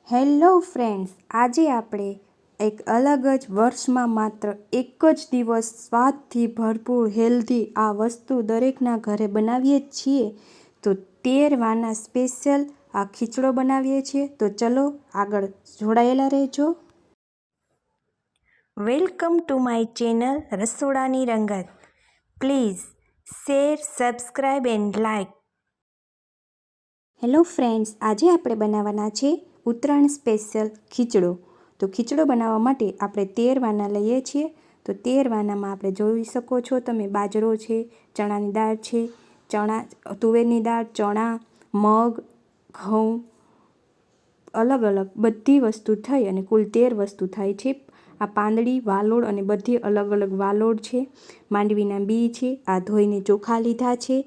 Hello friends, આજે આપણે એક અલગ જ વર્ષમાં માત્ર એક જ દિવસ સ્વાદથી ભરપૂર હેલ્ધી આ વસ્તુ દરેકના ઘરે બનાવીએ જ છીએ. તો 13 વાના સ્પેશિયલ આ ખીચડો બનાવીએ છીએ. તો ચલો આગળ જોડાયેલા રહેજો. વેલકમ ટુ માય ચેનલ રસોડાની રંગત. Please share, subscribe and like. Hello friends, આજે આપણે બનાવવાના છે ઉત્તરાયણ સ્પેશિયલ ખીચડો. તો ખીચડો બનાવવા માટે આપણે 13 વાના લઈએ છીએ. તો 13 વાનામાં આપણે જોઈ શકો છો તમે, બાજરો છે, ચણાની દાળ છે, તુવેરની દાળ, ચણા, મગ, ઘઉં, અલગ અલગ બધી વસ્તુ થઈ અને કુલ 13 વસ્તુ થાય છે. આ પાંદડી, વાલોડ અને બધી અલગ અલગ વાલોડ છે. માંડવીના બી છે. આ ધોઈને ચોખા લીધા છે,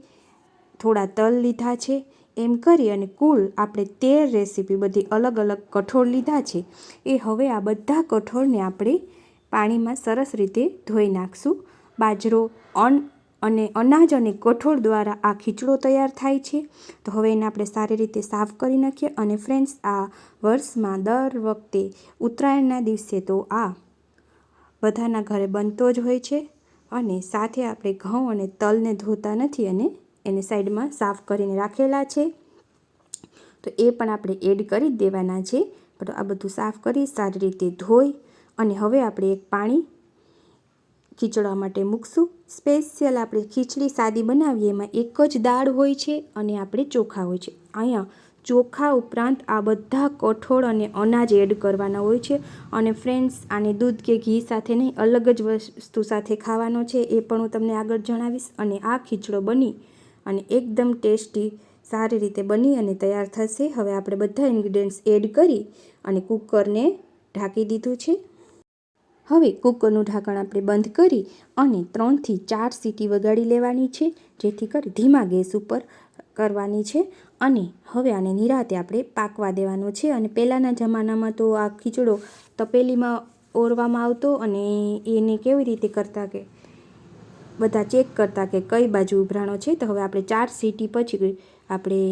થોડા તલ લીધા છે. એમ કરી અને કુલ આપણે 13 રેસીપી બધી અલગ અલગ કઠોળ લીધા છે. એ હવે આ બધા કઠોળને આપણે પાણીમાં સરસ રીતે ધોઈ નાખશું. બાજરો અને અનાજ અને કઠોળ દ્વારા આ ખીચડો તૈયાર થાય છે. તો હવે એને આપણે સારી રીતે સાફ કરી નાખીએ. અને ફ્રેન્ડ્સ, આ વર્ષમાં દર વખતે ઉત્તરાયણના દિવસે તો આ બધાના ઘરે બનતો જ હોય છે. અને સાથે આપણે ઘઉં અને તલને ધોતા નથી અને એને સાઈડમાં સાફ કરીને રાખેલા છે. તો એ પણ આપણે એડ કરી દેવાના છે. પણ આ બધું સાફ કરી સારી રીતે ધોઈ અને હવે આપણે એક પાણી ખીચડવા માટે મૂકશું. સ્પેશિયલ આપણે ખીચડી સાદી બનાવીએ એમાં એક જ દાળ હોય છે અને આપણે ચોખા હોય છે. અહીંયા ચોખા ઉપરાંત આ બધા કઠોળ અને અનાજ એડ કરવાના હોય છે. અને ફ્રેન્ડ્સ, આને દૂધ કે ઘી સાથે નહીં, અલગ જ વસ્તુ સાથે ખાવાનો છે. એ પણ હું તમને આગળ જણાવીશ. અને આ ખીચડો બની અને એકદમ ટેસ્ટી સારી રીતે બની અને તૈયાર થશે. હવે આપણે બધા ઇન્ગ્રીડિયન્ટ્સ એડ કરી અને કુકરને ઢાંકી દીધું છે. હવે કુકરનું ઢાંકણ આપણે બંધ કરી અને 3 થી 4 સીટી વગાડી લેવાની છે, જેથી કરી ધીમા ગેસ ઉપર કરવાની છે. અને હવે આને નિરાતે આપણે પાકવા દેવાનો છે. અને પહેલાંના જમાનામાં તો આ ખીચડો તપેલીમાં ઓરવામાં આવતો અને એને કેવી રીતે કરતા કે બધા ચેક કરતા કે કઈ બાજુ ઉભરાણો છે. તો હવે આપણે 4 સીટી પછી આપણે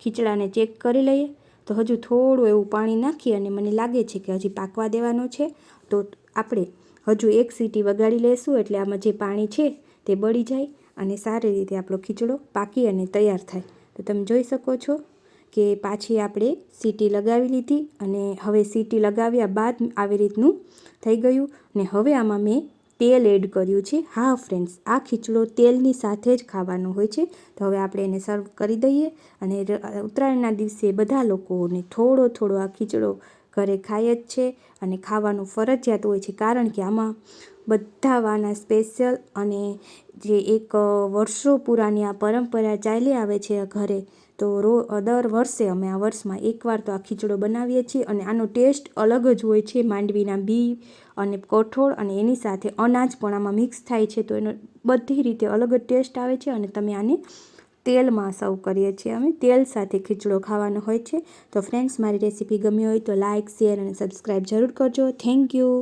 ખીચડાને ચેક કરી લઈએ. તો હજુ થોડું એવું પાણી નાખી અને મને લાગે છે કે હજી પાકવા દેવાનો છે. તો આપણે હજુ 1 સીટી વગાડી લઈશું, એટલે આમાં જે પાણી છે તે બળી જાય અને સારી રીતે આપણો ખીચડો પાકી અને તૈયાર થાય. તો તમે જોઈ શકો છો કે પાછી આપણે સીટી લગાવી લીધી અને હવે સીટી લગાવ્યા બાદ આવી રીતનું થઈ ગયું. ને હવે આમાં મેં તેલ એડ કર્યું છે. હા ફ્રેન્ડ્સ, આ ખીચડો તેલની સાથે જ ખાવાનો હોય છે. તો હવે આપણે એને સર્વ કરી દઈએ. અને ઉત્તરાયણના દિવસે બધા લોકોને થોડો થોડો આ ખીચડો ઘરે ખાય જ છે અને ખાવાનું ફરજિયાત હોય છે. કારણ કે આમાં બધા વાના સ્પેશિયલ અને જે એક વર્ષો પુરાની આ પરંપરા ચાલી આવે છે ઘરે. તો દર વર્ષે અમે આ વર્ષમાં એકવાર તો આ ખીચડો બનાવીએ છીએ. અને આનો ટેસ્ટ અલગ જ હોય છે. માંડવીના બી અને કઠોળ અને એની સાથે અનાજ પણ આમાં મિક્સ થાય છે. તો એનો બધી રીતે અલગ જ ટેસ્ટ આવે છે. અને તમે આને તેલમાં સર્વ કરીએ છીએ. અમે તેલ સાથે ખીચડો ખાવાનો હોય છે. તો ફ્રેન્ડ્સ, મારી રેસીપી ગમી હોય તો લાઇક, શેર અને સબસ્ક્રાઈબ જરૂર કરજો. Thank you.